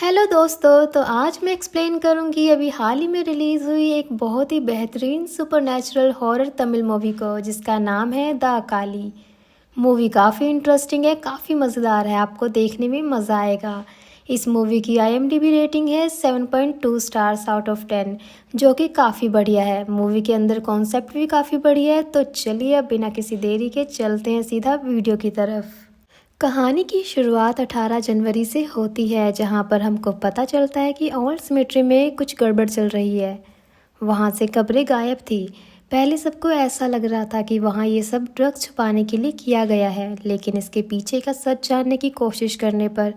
Hello दोस्तों, तो आज मैं एक्सप्लेन करूंगी अभी हाल ही में रिलीज़ हुई एक बहुत ही बेहतरीन सुपरनैचुरल हॉरर तमिल मूवी को, जिसका नाम है द अकाली। मूवी काफ़ी इंटरेस्टिंग है, काफ़ी मज़ेदार है, आपको देखने में मज़ा आएगा। इस मूवी की IMDb रेटिंग है 7.2 स्टार्स आउट ऑफ 10, जो कि काफ़ी बढ़िया है। मूवी के अंदर कॉन्सेप्ट भी काफ़ी बढ़िया है। तो चलिए अब बिना किसी देरी के चलते हैं सीधा वीडियो की तरफ। कहानी की शुरुआत 18 जनवरी से होती है, जहां पर हमको पता चलता है कि ओल्ड सिमेट्री में कुछ गड़बड़ चल रही है। वहां से कब्रें गायब थी। पहले सबको ऐसा लग रहा था कि वहां ये सब ड्रग्स छुपाने के लिए किया गया है, लेकिन इसके पीछे का सच जानने की कोशिश करने पर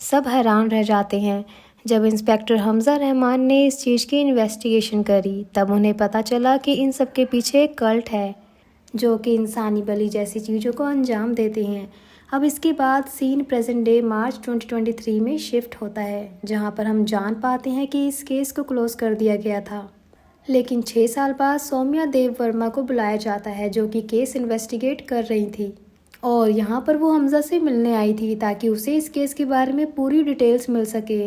सब हैरान रह जाते हैं। जब इंस्पेक्टर हमजा रहमान ने इस चीज़ की इन्वेस्टिगेशन करी, तब उन्हें पता चला कि इन सब के पीछे एक कल्ट है, जो कि इंसानी बलि जैसी चीज़ों को अंजाम देते हैं। अब इसके बाद सीन प्रेजेंट डे मार्च 2023 में शिफ्ट होता है, जहां पर हम जान पाते हैं कि इस केस को क्लोज कर दिया गया था। लेकिन 6 साल बाद सौम्या देव वर्मा को बुलाया जाता है, जो कि केस इन्वेस्टिगेट कर रही थी। और यहाँ पर वो हमजा से मिलने आई थी ताकि उसे इस केस के बारे में पूरी डिटेल्स मिल सके।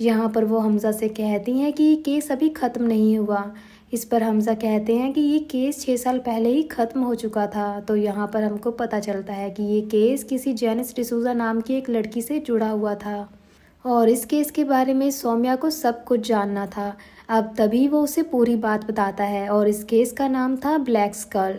यहाँ पर वो हमजा से कहती हैं कि ये केस अभी ख़त्म नहीं हुआ। इस पर हमजा कहते हैं कि ये केस 6 साल पहले ही ख़त्म हो चुका था। तो यहाँ पर हमको पता चलता है कि ये केस किसी जेनिस डिसूजा नाम की एक लड़की से जुड़ा हुआ था, और इस केस के बारे में सौम्या को सब कुछ जानना था। अब तभी वो उसे पूरी बात बताता है, और इस केस का नाम था ब्लैक स्कल।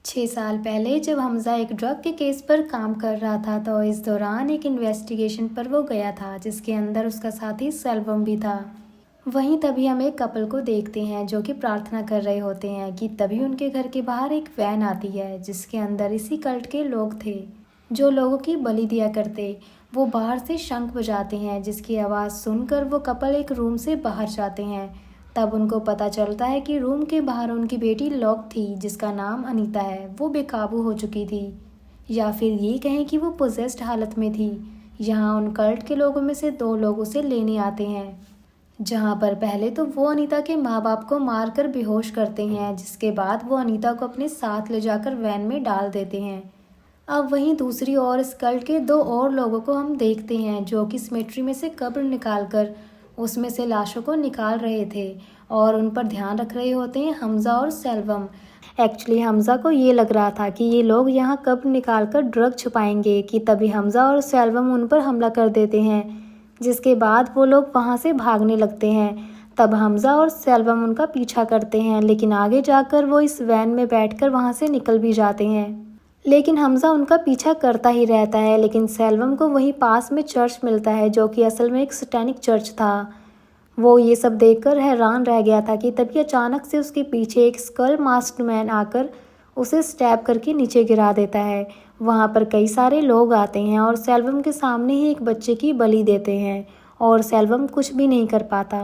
6 साल पहले जब हमजा एक ड्रग के केस पर काम कर रहा था, तो इस दौरान एक इन्वेस्टिगेशन पर वो गया था, जिसके अंदर उसका साथी सेल्वम भी था। वहीं तभी हम एक कपल को देखते हैं जो कि प्रार्थना कर रहे होते हैं कि तभी उनके घर के बाहर एक वैन आती है, जिसके अंदर इसी कल्ट के लोग थे जो लोगों की बलि दिया करते। वो बाहर से शंख बजाते हैं, जिसकी आवाज़ सुनकर वो कपल एक रूम से बाहर जाते हैं। तब उनको पता चलता है कि रूम के बाहर उनकी बेटी लॉक थी, जिसका नाम अनीता है। वो बेकाबू हो चुकी थी, या फिर ये कहें कि वो पोजेस्ड हालत में थी। यहाँ उन कल्ट के लोगों में से 2 लोग उसे लेने आते हैं, जहाँ पर पहले तो वो अनीता के माँ बाप को मारकर बेहोश करते हैं, जिसके बाद वो अनीता को अपने साथ ले जाकर वैन में डाल देते हैं। अब वहीं दूसरी ओर इस कल्ट के 2 और लोगों को हम देखते हैं, जो कि सिमेट्री में से कब्र निकालकर उसमें से लाशों को निकाल रहे थे, और उन पर ध्यान रख रहे होते हैं हमजा और सेल्वम। एक्चुअली हमजा को ये लग रहा था कि ये लोग यहाँ कब्र निकालकर ड्रग छुपाएंगे, कि तभी हमजा और सेल्वम उन पर हमला कर देते हैं, जिसके बाद वो लोग वहाँ से भागने लगते हैं। तब हमजा और सेल्वम उनका पीछा करते हैं, लेकिन आगे जाकर वो इस वैन में बैठकर वहाँ से निकल भी जाते हैं। लेकिन हमजा उनका पीछा करता ही रहता है, लेकिन सेल्वम को वहीं पास में चर्च मिलता है, जो कि असल में एक सैटेनिक चर्च था। वो ये सब देखकर हैरान रह गया था कि तभी अचानक से उसके पीछे एक स्कल मास्क्ड मैन आकर उसे स्टैब करके नीचे गिरा देता है। वहाँ पर कई सारे लोग आते हैं और सेल्वम के सामने ही एक बच्चे की बलि देते हैं, और सेल्वम कुछ भी नहीं कर पाता।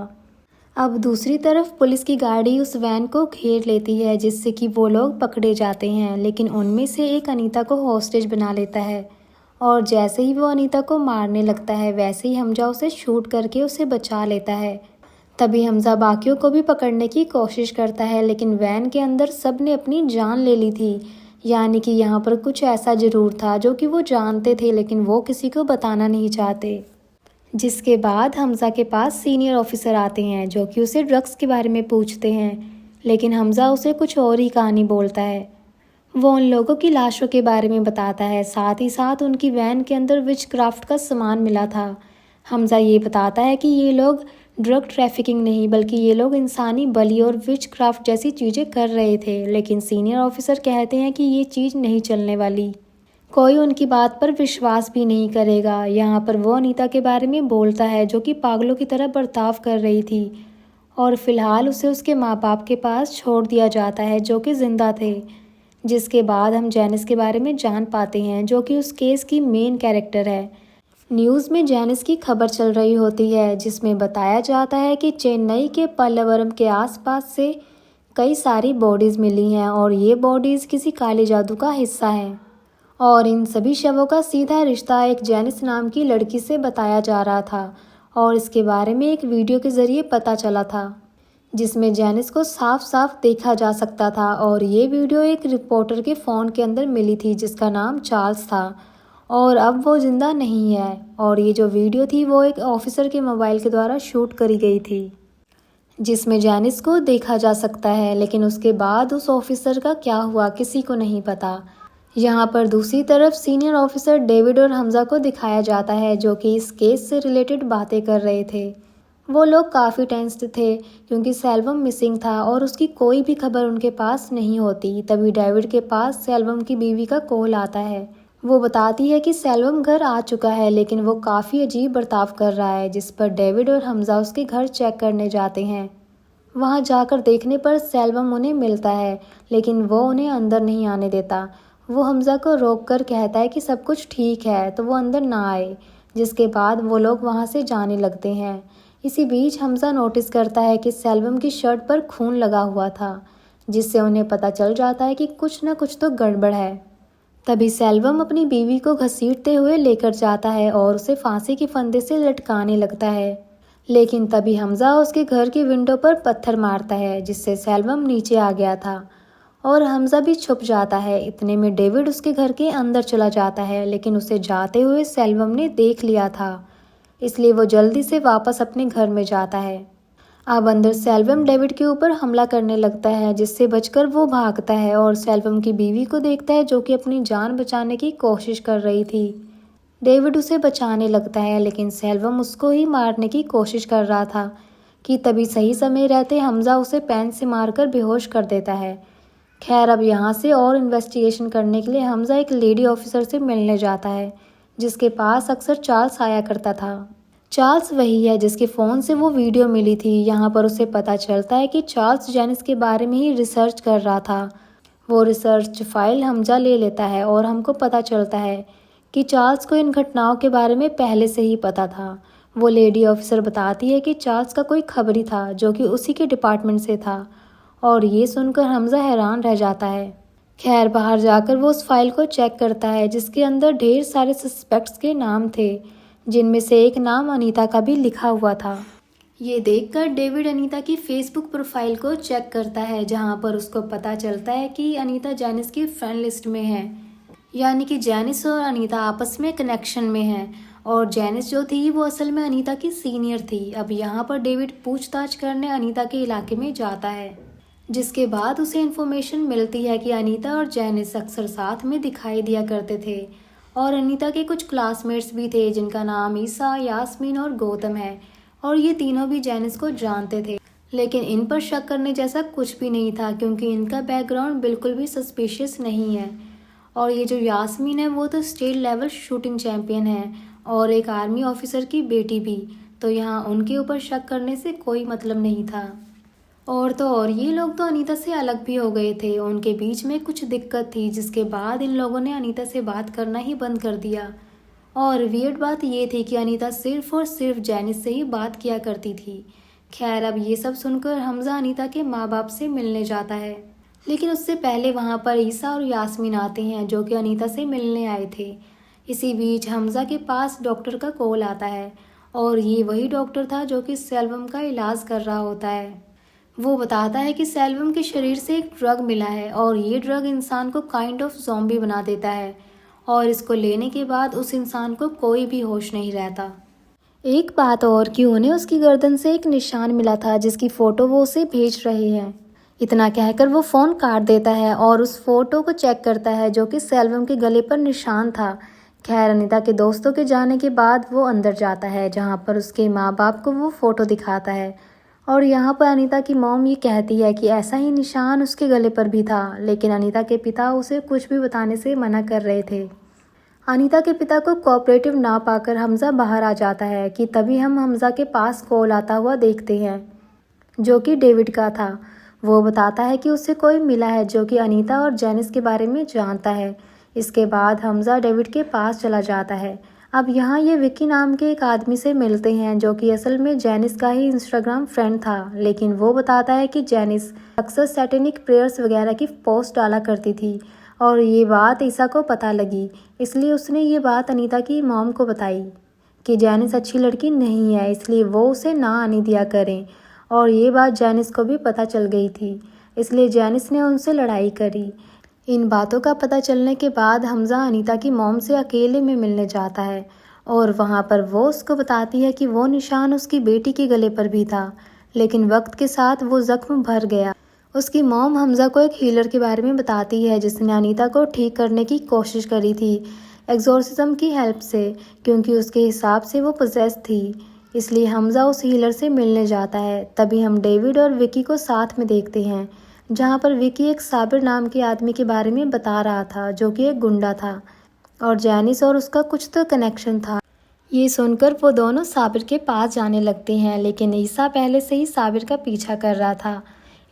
अब दूसरी तरफ पुलिस की गाड़ी उस वैन को घेर लेती है, जिससे कि वो लोग पकड़े जाते हैं। लेकिन उनमें से एक अनीता को हॉस्टेज बना लेता है, और जैसे ही वो अनीता को मारने लगता है, वैसे ही हमजा उसे शूट करके उसे बचा लेता है। तभी हमजा बाकियों को भी पकड़ने की कोशिश करता है, लेकिन वैन के अंदर सब ने अपनी जान ले ली थी। यानी कि यहाँ पर कुछ ऐसा ज़रूर था जो कि वो जानते थे, लेकिन वो किसी को बताना नहीं चाहते। जिसके बाद हमजा के पास सीनियर ऑफिसर आते हैं, जो कि उसे ड्रग्स के बारे में पूछते हैं, लेकिन हमजा उसे कुछ और ही कहानी बोलता है। वो उन लोगों की लाशों के बारे में बताता है, साथ ही साथ उनकी वैन के अंदर विच क्राफ्ट का सामान मिला था। हमजा ये बताता है कि ये लोग ड्रग ट्रैफिकिंग नहीं, बल्कि ये लोग इंसानी बलि और विच क्राफ्ट जैसी चीज़ें कर रहे थे। लेकिन सीनियर ऑफिसर कहते हैं कि ये चीज़ नहीं चलने वाली, कोई उनकी बात पर विश्वास भी नहीं करेगा। यहाँ पर वो अनीता के बारे में बोलता है, जो कि पागलों की तरह बर्ताव कर रही थी, और फिलहाल उसे उसके माँ बाप के पास छोड़ दिया जाता है, जो कि जिंदा थे। जिसके बाद हम जेनिस के बारे में जान पाते हैं, जो कि उस केस की मेन कैरेक्टर है। न्यूज़ में जेनिस की खबर चल रही होती है, जिसमें बताया जाता है कि चेन्नई के पल्लवरम के आसपास से कई सारी बॉडीज़ मिली हैं, और ये बॉडीज़ किसी काले जादू का हिस्सा हैं। और इन सभी शवों का सीधा रिश्ता एक जेनिस नाम की लड़की से बताया जा रहा था, और इसके बारे में एक वीडियो के ज़रिए पता चला था, जिसमें जेनिस को साफ साफ देखा जा सकता था। और ये वीडियो एक रिपोर्टर के फ़ोन के अंदर मिली थी, जिसका नाम चार्ल्स था। और अब वो ज़िंदा नहीं है। और ये जो वीडियो थी वो एक ऑफिसर के मोबाइल के द्वारा शूट करी गई थी, जिसमें जैनिस को देखा जा सकता है, लेकिन उसके बाद उस ऑफिसर का क्या हुआ किसी को नहीं पता। यहाँ पर दूसरी तरफ सीनियर ऑफिसर डेविड और हमजा को दिखाया जाता है, जो कि इस केस से रिलेटेड बातें कर रहे थे। वो लोग काफ़ी टेंस्ड थे क्योंकि सेल्वम मिसिंग था और उसकी कोई भी खबर उनके पास नहीं होती। तभी डेविड के पास सेल्वम की बीवी का कॉल आता है। वो बताती है कि सेल्वम घर आ चुका है, लेकिन वो काफ़ी अजीब बर्ताव कर रहा है, जिस पर डेविड और हमजा उसके घर चेक करने जाते हैं। वहाँ जाकर देखने पर सेल्वम उन्हें मिलता है, लेकिन वो उन्हें अंदर नहीं आने देता। वो हमजा को रोककर कहता है कि सब कुछ ठीक है तो वो अंदर ना आए, जिसके बाद वो लोग वहाँ से जाने लगते हैं। इसी बीच हमजा नोटिस करता है कि सेल्वम की शर्ट पर खून लगा हुआ था, जिससे उन्हें पता चल जाता है कि कुछ न कुछ तो गड़बड़ है। तभी सेल्वम अपनी बीवी को घसीटते हुए लेकर जाता है और उसे फांसी के फंदे से लटकाने लगता है, लेकिन तभी हमजा उसके घर की विंडो पर पत्थर मारता है, जिससे सेल्वम नीचे आ गया था और हमजा भी छुप जाता है। इतने में डेविड उसके घर के अंदर चला जाता है, लेकिन उसे जाते हुए सेल्वम ने देख लिया था, इसलिए वो जल्दी से वापस अपने घर में जाता है। अब अंदर सेल्वम डेविड के ऊपर हमला करने लगता है, जिससे बचकर वो भागता है और सेल्वम की बीवी को देखता है, जो कि अपनी जान बचाने की कोशिश कर रही थी। डेविड उसे बचाने लगता है, लेकिन सेल्वम उसको ही मारने की कोशिश कर रहा था कि तभी सही समय रहते हमजा उसे पेन से मारकर बेहोश कर देता है। खैर, अब यहाँ से और इन्वेस्टिगेशन करने के लिए हमजा एक लेडी ऑफिसर से मिलने जाता है, जिसके पास अक्सर चार्ल्स आया करता था। चार्ल्स वही है जिसके फ़ोन से वो वीडियो मिली थी। यहाँ पर उसे पता चलता है कि चार्ल्स जेनिस के बारे में ही रिसर्च कर रहा था। वो रिसर्च फाइल हमजा ले लेता है और हमको पता चलता है कि चार्ल्स को इन घटनाओं के बारे में पहले से ही पता था। वो लेडी ऑफिसर बताती है कि चार्ल्स का कोई खबरी था जो कि उसी के डिपार्टमेंट से था, और ये सुनकर हमजा हैरान रह जाता है। खैर, बाहर जाकर वो उस फाइल को चेक करता है, जिसके अंदर ढेर सारे सस्पेक्ट्स के नाम थे, जिनमें से एक नाम अनीता का भी लिखा हुआ था। ये देखकर डेविड अनीता की फेसबुक प्रोफाइल को चेक करता है, जहां पर उसको पता चलता है कि अनीता जेनिस की फ्रेंड लिस्ट में है, यानी कि जेनिस और अनीता आपस में कनेक्शन में हैं, और जेनिस जो थी वो असल में अनीता की सीनियर थी। अब यहाँ पर डेविड पूछताछ करने अनीता के इलाके में जाता है, जिसके बाद उसे इन्फॉर्मेशन मिलती है कि अनीता और जेनिस अक्सर साथ में दिखाई दिया करते थे, और अनीता के कुछ क्लासमेट्स भी थे जिनका नाम ईसा, यास्मीन और गौतम है, और ये तीनों भी जेनिस को जानते थे। लेकिन इन पर शक करने जैसा कुछ भी नहीं था, क्योंकि इनका बैकग्राउंड बिल्कुल भी सस्पिशियस नहीं है। और ये जो यास्मीन है वो तो स्टेट लेवल शूटिंग चैम्पियन है और एक आर्मी ऑफिसर की बेटी भी, तो यहाँ उनके ऊपर शक करने से कोई मतलब नहीं था। और तो और ये लोग तो अनीता से अलग भी हो गए थे, उनके बीच में कुछ दिक्कत थी, जिसके बाद इन लोगों ने अनीता से बात करना ही बंद कर दिया। और वियर्ड बात ये थी कि अनीता सिर्फ और सिर्फ जेनिस से ही बात किया करती थी। खैर, अब ये सब सुनकर हमजा अनीता के माँ बाप से मिलने जाता है, लेकिन उससे पहले वहाँ पर ईसा और यास्मीन आते हैं, जो कि अनीता से मिलने आए थे। इसी बीच हमजा के पास डॉक्टर का कॉल आता है, और ये वही डॉक्टर था जो कि सेल्वम का इलाज कर रहा होता है। वो बताता है कि सेल्वम के शरीर से एक ड्रग मिला है, और ये ड्रग इंसान को काइंड ऑफ ज़ॉम्बी बना देता है, और इसको लेने के बाद उस इंसान को कोई भी होश नहीं रहता। एक बात और कि उन्हें उसकी गर्दन से एक निशान मिला था, जिसकी फ़ोटो वो उसे भेज रहे हैं। इतना कहकर वो फ़ोन काट देता है और उस फोटो को चेक करता है, जो कि सेल्वम के गले पर निशान था। खैर, अनीता के दोस्तों के जाने के बाद वो अंदर जाता है, जहाँ पर उसके माँ बाप को वो फ़ोटो दिखाता है, और यहाँ पर अनीता की मॉम ये कहती है कि ऐसा ही निशान उसके गले पर भी था, लेकिन अनीता के पिता उसे कुछ भी बताने से मना कर रहे थे। अनीता के पिता को कोऑपरेटिव ना पाकर हमजा बाहर आ जाता है कि तभी हम हमजा के पास कॉल आता हुआ देखते हैं, जो कि डेविड का था। वो बताता है कि उससे कोई मिला है जो कि अनीता और जेनिस के बारे में जानता है। इसके बाद हमजा डेविड के पास चला जाता है। अब यहाँ ये विक्की नाम के एक आदमी से मिलते हैं, जो कि असल में जेनिस का ही इंस्टाग्राम फ्रेंड था, लेकिन वो बताता है कि जेनिस अक्सर सैटेनिक प्रेयर्स वगैरह की पोस्ट डाला करती थी, और ये बात ईसा को पता लगी, इसलिए उसने ये बात अनीता की मॉम को बताई कि जेनिस अच्छी लड़की नहीं है, इसलिए वो उसे ना आने दिया करें। और ये बात जेनिस को भी पता चल गई थी, इसलिए जेनिस ने उनसे लड़ाई करी। इन बातों का पता चलने के बाद हमज़ा अनीता की मॉम से अकेले में मिलने जाता है और वहाँ पर वो उसको बताती है कि वो निशान उसकी बेटी के गले पर भी था, लेकिन वक्त के साथ वो जख्म भर गया। उसकी मॉम हमज़ा को एक हीलर के बारे में बताती है जिसने अनीता को ठीक करने की कोशिश करी थी एग्जॉर्सिज्म की हेल्प से, क्योंकि उसके हिसाब से वो पोजेस थी। इसलिए हमज़ा उस हीलर से मिलने जाता है। तभी हम डेविड और विकी को साथ में देखते हैं, जहाँ पर विकी एक साबिर नाम के आदमी के बारे में बता रहा था जो कि एक गुंडा था और जैनिस और उसका कुछ तो कनेक्शन था। ये सुनकर वो दोनों साबिर के पास जाने लगते हैं, लेकिन ईसा पहले से ही साबिर का पीछा कर रहा था।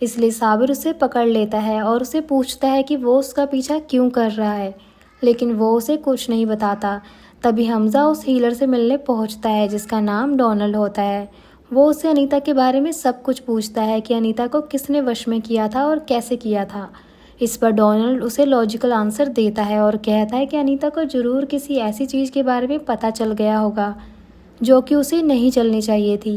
इसलिए साबिर उसे पकड़ लेता है और उसे पूछता है कि वो उसका पीछा क्यों कर रहा है, लेकिन वो उसे कुछ नहीं बताता। तभी हमज़ा उस हीलर से मिलने पहुंचता है जिसका नाम डोनाल्ड होता है। वो उसे अनीता के बारे में सब कुछ पूछता है कि अनीता को किसने वश में किया था और कैसे किया था। इस पर डोनाल्ड उसे लॉजिकल आंसर देता है और कहता है कि अनीता को ज़रूर किसी ऐसी चीज़ के बारे में पता चल गया होगा जो कि उसे नहीं चलनी चाहिए थी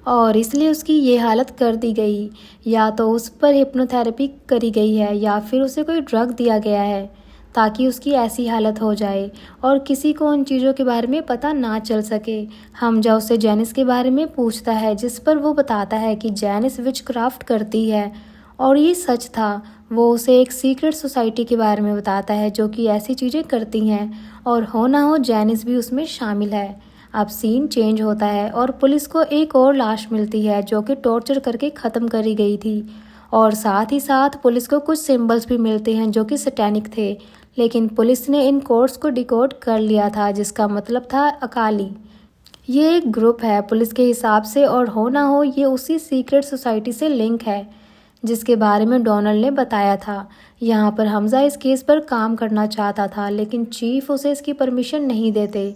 और इसलिए उसकी ये हालत कर दी गई। या तो उस पर हिप्नोथेरेपी करी गई है या फिर उसे कोई ड्रग दिया गया है ताकि उसकी ऐसी हालत हो जाए और किसी को उन चीज़ों के बारे में पता ना चल सके। हमजा उससे जैनिस के बारे में पूछता है जिस पर वो बताता है कि जैनिस विचक्राफ्ट करती है और ये सच था। वो उसे एक सीक्रेट सोसाइटी के बारे में बताता है जो कि ऐसी चीज़ें करती हैं और हो ना हो जैनिस भी उसमें शामिल है। अब सीन चेंज होता है और पुलिस को एक और लाश मिलती है जो कि टॉर्चर करके ख़त्म करी गई थी और साथ ही साथ पुलिस को कुछ सिंबल्स भी मिलते हैं जो कि सैटेनिक थे, लेकिन पुलिस ने इन कोड्स को डिकोड कर लिया था जिसका मतलब था अकाली। ये एक ग्रुप है पुलिस के हिसाब से और हो ना हो ये उसी सीक्रेट सोसाइटी से लिंक है जिसके बारे में डोनाल्ड ने बताया था। यहाँ पर हमज़ा इस केस पर काम करना चाहता था, लेकिन चीफ उसे इसकी परमिशन नहीं देते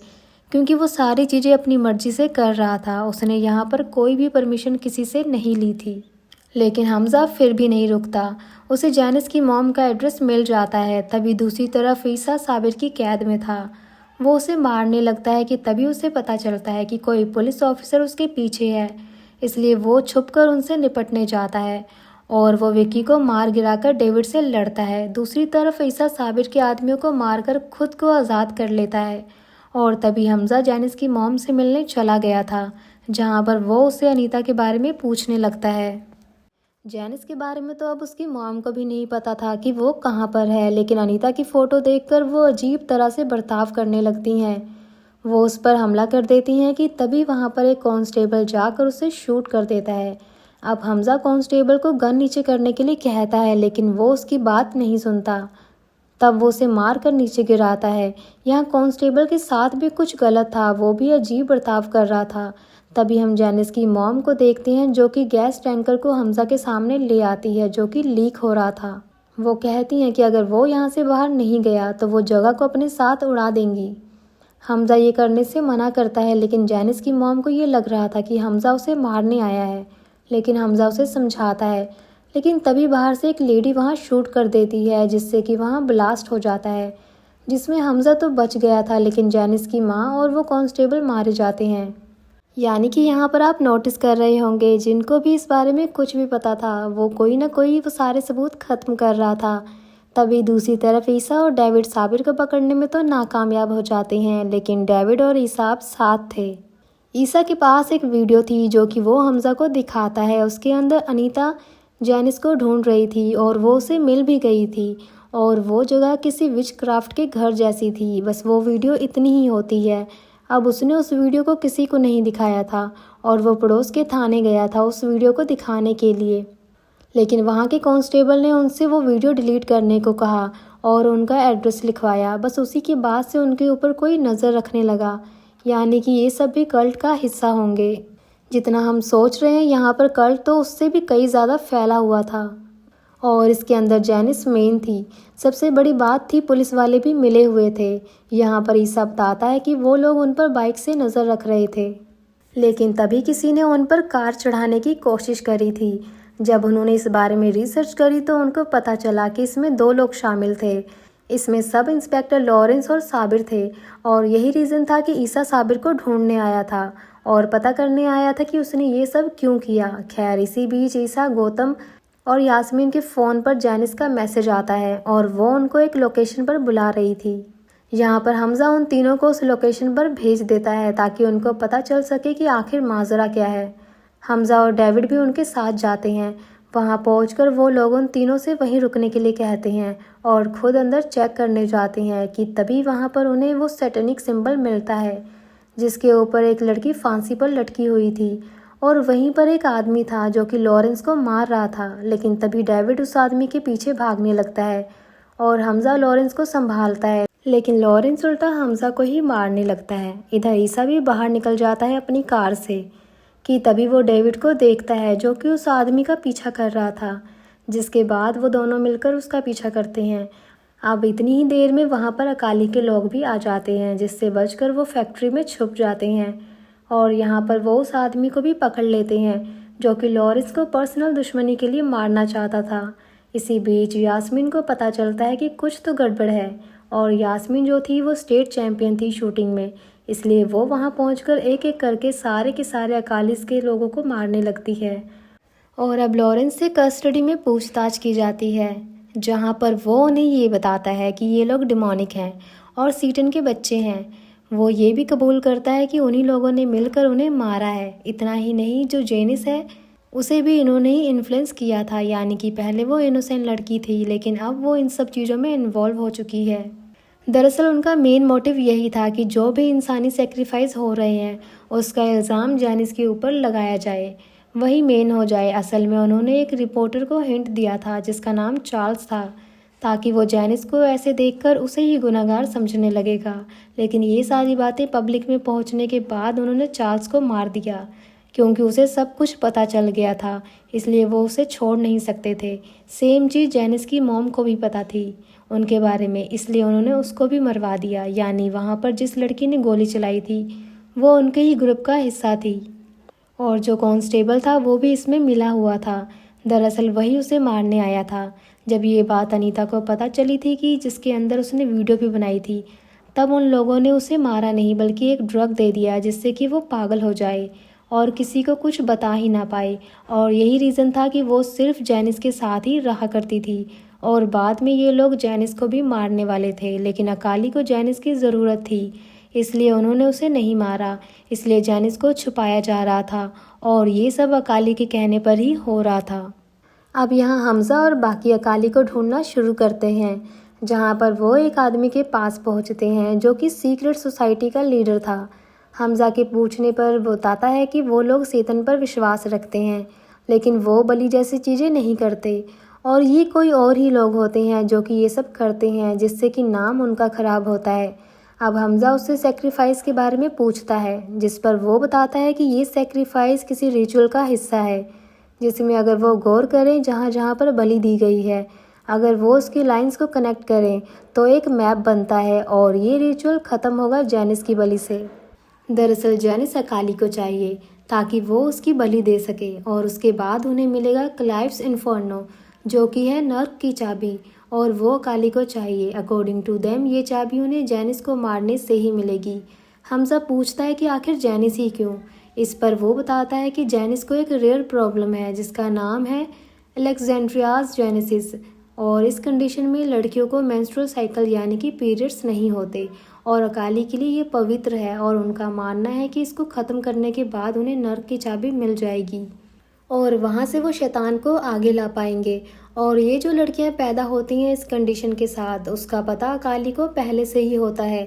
क्योंकि वो सारी चीज़ें अपनी मर्जी से कर रहा था। उसने यहाँ पर कोई भी परमिशन किसी से नहीं ली थी। लेकिन हमज़ा फिर भी नहीं रुकता। उसे जैनिस की मॉम का एड्रेस मिल जाता है। तभी दूसरी तरफ ईसा साबिर की कैद में था। वो उसे मारने लगता है कि तभी उसे पता चलता है कि कोई पुलिस ऑफिसर उसके पीछे है। इसलिए वो छुपकर उनसे निपटने जाता है और वो विकी को मार गिराकर डेविड से लड़ता है। दूसरी तरफ ईसा साबिर के आदमियों को मारकर खुद को आज़ाद कर लेता है और तभी हमज़ा जैनिस की मॉम से मिलने चला गया था, जहाँ पर वो उसे अनीता के बारे में पूछने लगता है। जैनिस के बारे में तो अब उसकी मॉम को भी नहीं पता था कि वो कहाँ पर है, लेकिन अनीता की फ़ोटो देखकर वो अजीब तरह से बर्ताव करने लगती हैं। वो उस पर हमला कर देती हैं कि तभी वहाँ पर एक कांस्टेबल जाकर उसे शूट कर देता है। अब हमज़ा कांस्टेबल को गन नीचे करने के लिए कहता है, लेकिन वो उसकी बात नहीं सुनता। तब वो उसे मार कर नीचे गिराता है। यहाँ कांस्टेबल के साथ भी कुछ गलत था, वो भी अजीब बर्ताव कर रहा था। तभी हम जैनिस की मॉम को देखते हैं जो कि गैस टैंकर को हमज़ा के सामने ले आती है जो कि लीक हो रहा था। वो कहती हैं कि अगर वो यहाँ से बाहर नहीं गया तो वो जगह को अपने साथ उड़ा देंगी। हमज़ा ये करने से मना करता है, लेकिन जैनिस की मॉम को ये लग रहा था कि हमज़ा उसे मारने आया है, लेकिन हमज़ा उसे समझाता है। लेकिन तभी बाहर से एक लेडी वहाँ शूट कर देती है जिससे कि वहाँ ब्लास्ट हो जाता है, जिसमें हमज़ा तो बच गया था लेकिन जैनिस की माँ और वो कांस्टेबल मारे जाते हैं। यानी कि यहाँ पर आप नोटिस कर रहे होंगे जिनको भी इस बारे में कुछ भी पता था वो कोई ना कोई वो सारे सबूत ख़त्म कर रहा था। तभी दूसरी तरफ ईसा और डेविड साबिर को पकड़ने में तो नाकामयाब हो जाते हैं, लेकिन डेविड और ईसा अब साथ थे। ईसा के पास एक वीडियो थी जो कि वो हमज़ा को दिखाता है। उसके अंदर अनीता जैनिस को ढूंढ रही थी और वो उसे मिल भी गई थी और वो जगह किसी विच क्राफ्ट के घर जैसी थी। बस वो वीडियो इतनी ही होती है। अब उसने उस वीडियो को किसी को नहीं दिखाया था और वो पड़ोस के थाने गया था उस वीडियो को दिखाने के लिए, लेकिन वहाँ के कांस्टेबल ने उनसे वो वीडियो डिलीट करने को कहा और उनका एड्रेस लिखवाया। बस उसी के बाद से उनके ऊपर कोई नज़र रखने लगा। यानी कि ये सब भी कल्ट का हिस्सा होंगे। जितना हम सोच रहे हैं यहाँ पर कल्ट तो उससे भी कई ज़्यादा फैला हुआ था और इसके अंदर जैनिस मेन थी। सबसे बड़ी बात थी पुलिस वाले भी मिले हुए थे। यहाँ पर ईसा बताता है कि वो लोग उन पर बाइक से नज़र रख रहे थे, लेकिन तभी किसी ने उन पर कार चढ़ाने की कोशिश करी थी। जब उन्होंने इस बारे में रिसर्च करी तो उनको पता चला कि इसमें 2 लोग शामिल थे। इसमें सब इंस्पेक्टर लॉरेंस और साबिर थे और यही रीज़न था कि ईसा साबिर को ढूंढने आया था और पता करने आया था कि उसने ये सब क्यों किया। खैर इसी बीच ईसा गौतम और यास्मीन के फ़ोन पर जेनिस का मैसेज आता है और वो उनको एक लोकेशन पर बुला रही थी। यहाँ पर हमज़ा उन तीनों को उस लोकेशन पर भेज देता है ताकि उनको पता चल सके कि आखिर माजरा क्या है। हमज़ा और डेविड भी उनके साथ जाते हैं। वहाँ पहुंचकर वो लोग उन तीनों से वहीं रुकने के लिए कहते हैं और खुद अंदर चेक करने जाते हैं कि तभी वहाँ पर उन्हें वो सैटेनिक सिंबल मिलता है जिसके ऊपर एक लड़की फांसी पर लटकी हुई थी और वहीं पर एक आदमी था जो कि लॉरेंस को मार रहा था। लेकिन तभी डेविड उस आदमी के पीछे भागने लगता है और हमज़ा लॉरेंस को संभालता है, लेकिन लॉरेंस उल्टा हमज़ा को ही मारने लगता है। इधर ईसा भी बाहर निकल जाता है अपनी कार से कि तभी वो डेविड को देखता है जो कि उस आदमी का पीछा कर रहा था, जिसके बाद वो दोनों मिलकर उसका पीछा करते हैं। अब इतनी ही देर में वहाँ पर अकाली के लोग भी आ जाते हैं, जिससे बचकर वो फैक्ट्री में छुप जाते हैं और यहाँ पर वो उस आदमी को भी पकड़ लेते हैं जो कि लॉरेंस को पर्सनल दुश्मनी के लिए मारना चाहता था। इसी बीच यास्मीन को पता चलता है कि कुछ तो गड़बड़ है और यास्मीन जो थी वो स्टेट चैंपियन थी शूटिंग में, इसलिए वो वहाँ पहुंचकर एक एक करके सारे के सारे अकालीस के लोगों को मारने लगती है। और अब लॉरेंस से कस्टडी में पूछताछ की जाती है, जहाँ पर वो उन्हें ये बताता है कि ये लोग डिमोनिक हैं और सीटन के बच्चे हैं। वो ये भी कबूल करता है कि उन्हीं लोगों ने मिलकर उन्हें मारा है। इतना ही नहीं, जो जेनिस है उसे भी इन्होंने ही इन्फ्लुएंस किया था, यानी कि पहले वो इनोसेंट लड़की थी लेकिन अब वो इन सब चीज़ों में इन्वॉल्व हो चुकी है। दरअसल उनका मेन मोटिव यही था कि जो भी इंसानी सेक्रीफाइस हो रहे हैं उसका इल्ज़ाम जेनिस के ऊपर लगाया जाए, वही मेन हो जाए। असल में उन्होंने एक रिपोर्टर को हिंट दिया था जिसका नाम चार्ल्स था, ताकि वो जेनिस को ऐसे देखकर उसे ही गुनहगार समझने लगेगा। लेकिन ये सारी बातें पब्लिक में पहुंचने के बाद उन्होंने चार्ल्स को मार दिया, क्योंकि उसे सब कुछ पता चल गया था, इसलिए वो उसे छोड़ नहीं सकते थे। सेम चीज़ जेनिस की मॉम को भी पता थी उनके बारे में, इसलिए उन्होंने उसको भी मरवा दिया। यानी वहाँ पर जिस लड़की ने गोली चलाई थी वो उनके ही ग्रुप का हिस्सा थी और जो कांस्टेबल था वो भी इसमें मिला हुआ था। दरअसल वही उसे मारने आया था। जब ये बात अनीता को पता चली थी कि जिसके अंदर उसने वीडियो भी बनाई थी, तब उन लोगों ने उसे मारा नहीं बल्कि एक ड्रग दे दिया जिससे कि वो पागल हो जाए और किसी को कुछ बता ही ना पाए। और यही रीज़न था कि वो सिर्फ जेनिस के साथ ही रहा करती थी और बाद में ये लोग जेनिस को भी मारने वाले थे, लेकिन अकाली को जेनिस की ज़रूरत थी इसलिए उन्होंने उसे नहीं मारा। इसलिए जेनिस को छुपाया जा रहा था और ये सब अकाली के कहने पर ही हो रहा था। अब यहाँ हमज़ा और बाकी अकाली को ढूंढना शुरू करते हैं, जहाँ पर वो एक आदमी के पास पहुँचते हैं जो कि सीक्रेट सोसाइटी का लीडर था। हमज़ा के पूछने पर वो बताता है कि वो लोग सैतन पर विश्वास रखते हैं लेकिन वो बलि जैसी चीज़ें नहीं करते और ये कोई और ही लोग होते हैं जो कि ये सब करते हैं, जिससे कि नाम उनका ख़राब होता है। अब हमज़ा उससे सेक्रीफाइस के बारे में पूछता है, जिस पर वो बताता है कि ये सेक्रीफाइस किसी रिचुअल का हिस्सा है जिसमें अगर वो गौर करें जहाँ जहाँ पर बलि दी गई है, अगर वो उसकी लाइंस को कनेक्ट करें तो एक मैप बनता है और ये रिचुअल ख़त्म होगा जेनिस की बलि से। दरअसल जेनिस अकाली को चाहिए ताकि वो उसकी बलि दे सके और उसके बाद उन्हें मिलेगा क्लाइव्स इन्फर्नो, जो कि है नर्क की चाबी, और वो अकाली को चाहिए। अकॉर्डिंग टू देम ये चाबी उन्हें जेनिस को मारने से ही मिलेगी। हमज़ा पूछता है कि आखिर जेनिस ही क्यों। इस पर वो बताता है कि जेनिस को एक रेयर प्रॉब्लम है जिसका नाम है अलेक्जेंड्रियाज जेनेसिस, और इस कंडीशन में लड़कियों को मेंस्ट्रुअल साइकिल यानी कि पीरियड्स नहीं होते और अकाली के लिए ये पवित्र है और उनका मानना है कि इसको ख़त्म करने के बाद उन्हें नर्क की चाबी मिल जाएगी और वहाँ से वो शैतान को आगे ला पाएंगे। और ये जो लड़कियाँ पैदा होती हैं इस कंडीशन के साथ, उसका पता अकाली को पहले से ही होता है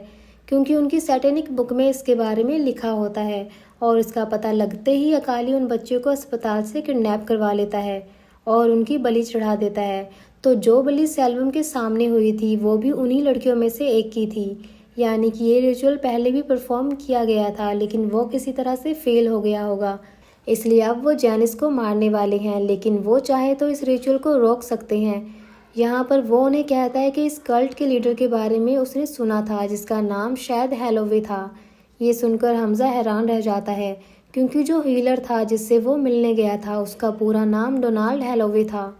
क्योंकि उनकी सैटेनिक बुक में इसके बारे में लिखा होता है। और इसका पता लगते ही अकाली उन बच्चों को अस्पताल से किडनैप करवा लेता है और उनकी बलि चढ़ा देता है। तो जो बलि सैल्वम के सामने हुई थी वो भी उन्हीं लड़कियों में से एक की थी, यानी कि ये रिचुअल पहले भी परफॉर्म किया गया था लेकिन वो किसी तरह से फेल हो गया होगा, इसलिए अब वो जेनिस को मारने वाले हैं। लेकिन वो चाहे तो इस रिचुअल को रोक सकते हैं। यहाँ पर वो उन्हें कहता है कि इस कल्ट के लीडर के बारे में उसने सुना था जिसका नाम शायद हेलोवे था। ये सुनकर हमज़ा हैरान रह जाता है क्योंकि जो हीलर था जिससे वो मिलने गया था उसका पूरा नाम डोनाल्ड हेलोवे था।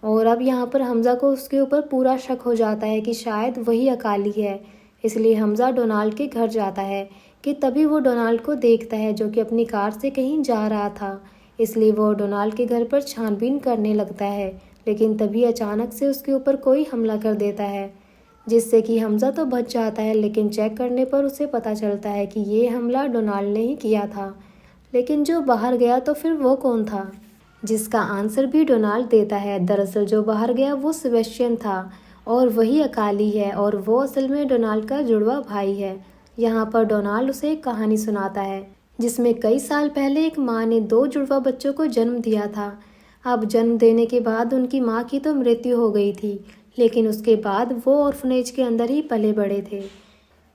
और अब यहाँ पर हमज़ा को उसके ऊपर पूरा शक हो जाता है कि शायद वही अकाली है, इसलिए हमज़ा डोनाल्ड के घर जाता है कि तभी वो डोनाल्ड को देखता है जो कि अपनी कार से कहीं जा रहा था। इसलिए वो डोनाल्ड के घर पर छानबीन करने लगता है, लेकिन तभी अचानक से उसके ऊपर कोई हमला कर देता है, जिससे कि हमज़ा तो बच जाता है, लेकिन चेक करने पर उसे पता चलता है कि ये हमला डोनाल्ड ने ही किया था। लेकिन जो बाहर गया तो फिर वो कौन था, जिसका आंसर भी डोनाल्ड देता है। दरअसल जो बाहर गया वो सेबेस्टियन था और वही अकाली है, और वो असल में डोनाल्ड का जुड़वा भाई है। यहाँ पर डोनाल्ड उसे एक कहानी सुनाता है जिसमें कई साल पहले एक माँ ने 2 जुड़वा बच्चों को जन्म दिया था। अब जन्म देने के बाद उनकी माँ की तो मृत्यु हो गई थी, लेकिन उसके बाद वो ऑर्फनेज के अंदर ही पले बड़े थे।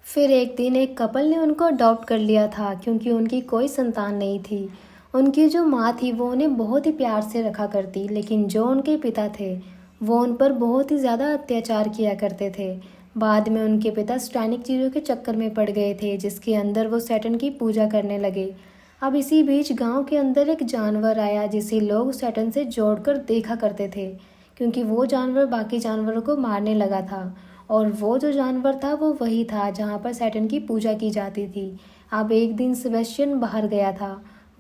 फिर एक दिन एक कपल ने उनको अडॉप्ट कर लिया था, क्योंकि उनकी कोई संतान नहीं थी। उनकी जो माँ थी वो उन्हें बहुत ही प्यार से रखा करती, लेकिन जो उनके पिता थे वो उन पर बहुत ही ज़्यादा अत्याचार किया करते थे। बाद में उनके पिता सैटेनिक चीज़ों के चक्कर में पड़ गए थे, जिसके अंदर वो सैटन की पूजा करने लगे। अब इसी बीच गांव के अंदर एक जानवर आया जिसे लोग सैटन से जोड़कर देखा करते थे, क्योंकि वो जानवर बाकी जानवरों को मारने लगा था। और वो जो जानवर था वो वही था जहाँ पर सैटन की पूजा की जाती थी। अब एक दिन सेबेस्टियन बाहर गया था।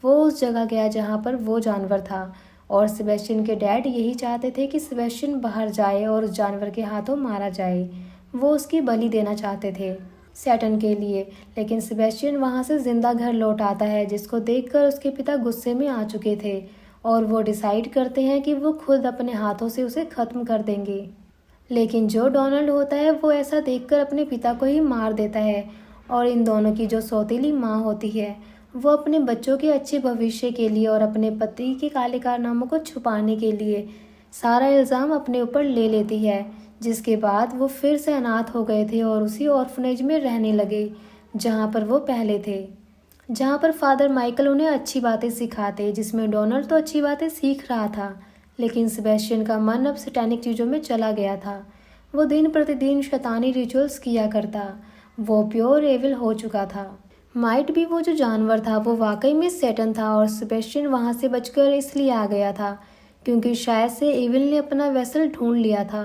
वो उस जगह गया जहाँ पर वो जानवर था, और सेबेस्टियन के डैड यही चाहते थे कि सेबेस्टियन बाहर जाए और उस जानवर के हाथों मारा जाए। वो उसकी बलि देना चाहते थे सैटन के लिए, लेकिन सेबेस्टियन वहाँ से जिंदा घर लौट आता है, जिसको देखकर उसके पिता गुस्से में आ चुके थे, और वो डिसाइड करते हैं कि वो खुद अपने हाथों से उसे ख़त्म कर देंगे। लेकिन जो डोनाल्ड होता है वो ऐसा देखकर अपने पिता को ही मार देता है, और इन दोनों की जो सौतेली माँ होती है वो अपने बच्चों के अच्छे भविष्य के लिए और अपने पति के काले कारनामों को छुपाने के लिए सारा इल्ज़ाम अपने ऊपर ले लेती है, जिसके बाद वो फिर से अनाथ हो गए थे और उसी ऑर्फनेज में रहने लगे जहाँ पर वो पहले थे, जहाँ पर फादर माइकल उन्हें अच्छी बातें सिखाते, जिसमें डोनाल्ड तो अच्छी बातें सीख रहा था, लेकिन सेबेस्टियन का मन अब सैटेनिक चीज़ों में चला गया था। वो दिन प्रतिदिन शैतानी रिचुअल्स किया करता। वो प्योर एविल हो चुका था। माइट भी वो जो जानवर था वो वाकई में सैटन था, और सेबेस्टियन वहाँ से बचकर इसलिए आ गया था क्योंकि शायद से एविल ने अपना वेसल ढूंढ लिया था।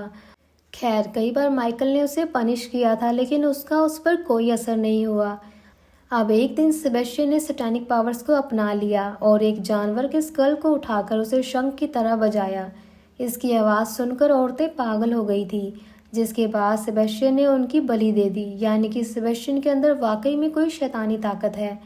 खैर, कई बार माइकल ने उसे पनिश किया था, लेकिन उसका उस पर कोई असर नहीं हुआ। अब एक दिन सेबेस्टियन ने सैटेनिक पावर्स को अपना लिया और एक जानवर के स्कल को उठाकर उसे शंख की तरह बजाया। इसकी आवाज़ सुनकर औरतें पागल हो गई थी, जिसके बाद सेबेस्टियन ने उनकी बलि दे दी। यानी कि सेबेस्टियन के अंदर वाकई में कोई शैतानी ताकत है,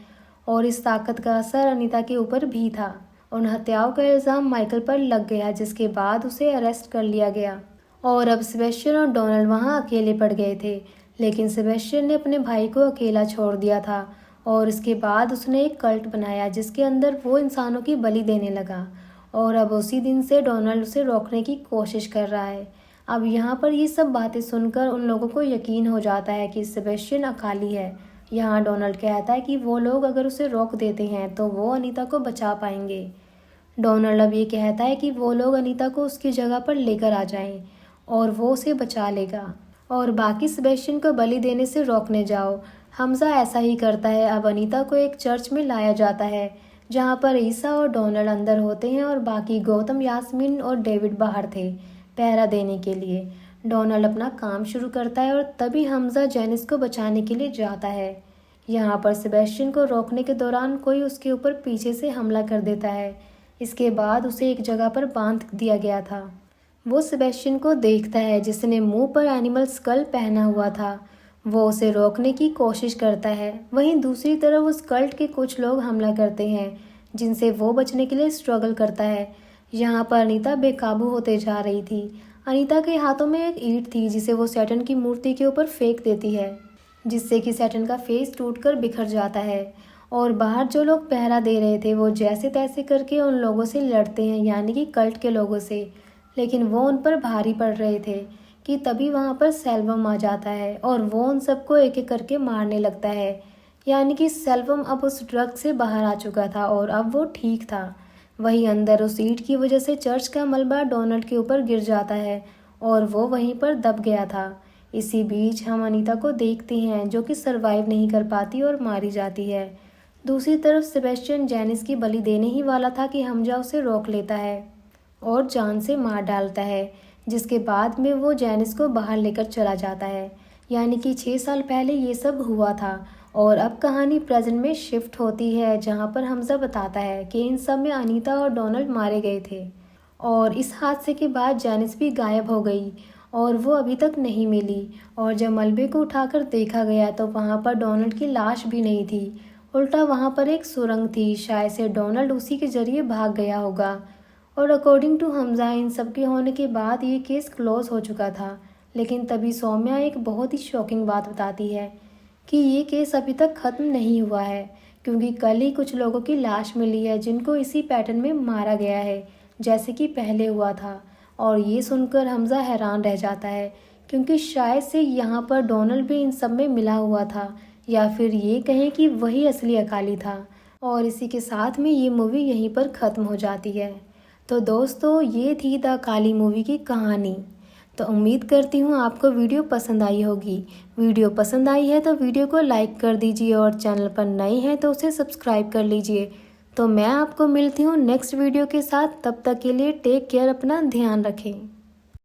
और इस ताकत का असर अनीता के ऊपर भी था। उन हत्याओं का इल्ज़ाम माइकल पर लग गया, जिसके बाद उसे अरेस्ट कर लिया गया, और अब सेबेस्टियन और डोनाल्ड वहाँ अकेले पड़ गए थे। लेकिन सेबेस्टियन ने अपने भाई को अकेला छोड़ दिया था, और इसके बाद उसने एक कल्ट बनाया जिसके अंदर वो इंसानों की बलि देने लगा, और अब उसी दिन से डोनाल्ड उसे रोकने की कोशिश कर रहा है। अब यहाँ पर ये सब बातें सुनकर उन लोगों को यकीन हो जाता है कि सेबेस्टियन अकाली है। यहाँ डोनाल्ड कहता है कि वो लोग अगर उसे रोक देते हैं तो वो अनीता को बचा पाएंगे। डोनाल्ड अब ये कहता है कि वो लोग अनीता को उसकी जगह पर लेकर आ जाएं और वो उसे बचा लेगा, और बाकी सेबेस्टियन को बलि देने से रोकने जाओ। हमज़ा ऐसा ही करता है। अब अनीता को एक चर्च में लाया जाता है जहाँ पर ईसा और डोनाल्ड अंदर होते हैं, और बाकी गौतम, यास्मीन और डेविड बाहर थे पहरा देने के लिए। डोनाल्ड अपना काम शुरू करता है, और तभी हमज़ा जेनिस को बचाने के लिए जाता है। यहाँ पर सेबेस्टियन को रोकने के दौरान कोई उसके ऊपर पीछे से हमला कर देता है। इसके बाद उसे एक जगह पर बांध दिया गया था। वो सेबेस्टियन को देखता है जिसने मुंह पर एनिमल स्कल पहना हुआ था। वो उसे रोकने की कोशिश करता है। वहीं दूसरी तरफ उस कल्ट के कुछ लोग हमला करते हैं, जिनसे वो बचने के लिए स्ट्रगल करता है। यहाँ पर अनीता बेकाबू होते जा रही थी। अनीता के हाथों में एक ईंट थी जिसे वो सैटन की मूर्ति के ऊपर फेंक देती है, जिससे कि सैटन का फेस टूटकर बिखर जाता है। और बाहर जो लोग पहरा दे रहे थे वो जैसे तैसे करके उन लोगों से लड़ते हैं, यानी कि कल्ट के लोगों से, लेकिन वो उन पर भारी पड़ रहे थे कि तभी वहाँ पर सेल्वम आ जाता है और वो उन सबको एक एक करके मारने लगता है। यानी कि सेल्वम अब उस ड्रग से बाहर आ चुका था और अब वो ठीक था। वहीं अंदर उस ईंट की वजह से चर्च का मलबा डोनाल्ड के ऊपर गिर जाता है और वो वहीं पर दब गया था। इसी बीच हम अनीता को देखते हैं जो कि सरवाइव नहीं कर पाती और मारी जाती है। दूसरी तरफ सेबेस्टियन जेनिस की बलि देने ही वाला था कि हमजा उसे रोक लेता है और जान से मार डालता है, जिसके बाद में वो जेनिस को बाहर लेकर चला जाता है। यानी कि 6 साल पहले ये सब हुआ था और अब कहानी प्रेजेंट में शिफ्ट होती है, जहाँ पर हमजा बताता है कि इन सब में अनीता और डोनाल्ड मारे गए थे और इस हादसे के बाद जैनिस भी गायब हो गई और वो अभी तक नहीं मिली। और जब मलबे को उठाकर देखा गया तो वहाँ पर डोनाल्ड की लाश भी नहीं थी, उल्टा वहाँ पर एक सुरंग थी। शायद से डोनाल्ड उसी के जरिए भाग गया होगा। और अकॉर्डिंग टू हमजा इन सब के होने के बाद ये केस क्लोज हो चुका था। लेकिन तभी सौम्या एक बहुत ही शॉकिंग बात बताती है कि ये केस अभी तक ख़त्म नहीं हुआ है, क्योंकि कल ही कुछ लोगों की लाश मिली है जिनको इसी पैटर्न में मारा गया है जैसे कि पहले हुआ था। और ये सुनकर हमजा हैरान रह जाता है, क्योंकि शायद से यहाँ पर डोनाल्ड भी इन सब में मिला हुआ था, या फिर ये कहें कि वही असली अकाली था। और इसी के साथ में ये मूवी यहीं पर ख़त्म हो जाती है। तो दोस्तों, ये थी द काली मूवी की कहानी। तो उम्मीद करती हूँ आपको वीडियो पसंद आई होगी। वीडियो पसंद आई है तो वीडियो को लाइक कर दीजिए और चैनल पर नए हैं तो उसे सब्सक्राइब कर लीजिए। तो मैं आपको मिलती हूँ नेक्स्ट वीडियो के साथ। तब तक के लिए टेक केयर, अपना ध्यान रखें।